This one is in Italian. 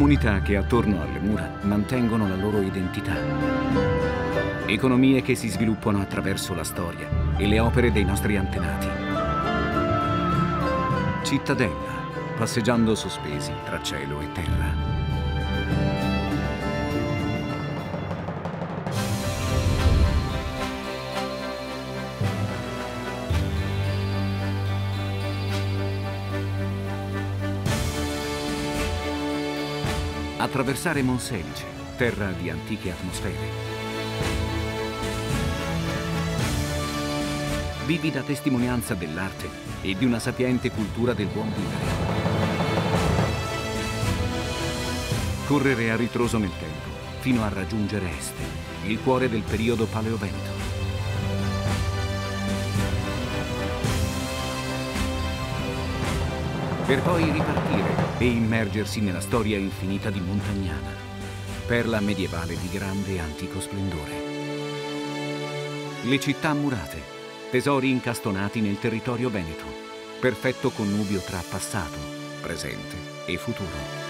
Comunità che attorno alle mura mantengono la loro identità. Economie che si sviluppano attraverso la storia e le opere dei nostri antenati. Cittadella, passeggiando sospesi tra cielo e terra. Attraversare Monselice, terra di antiche atmosfere. Vivida testimonianza dell'arte e di una sapiente cultura del buon vivere. Correre a ritroso nel tempo, fino a raggiungere Este, il cuore del periodo paleoveneto. Per poi ripartire e immergersi nella storia infinita di Montagnana, perla medievale di grande e antico splendore. Le città murate, tesori incastonati nel territorio veneto, perfetto connubio tra passato, presente e futuro.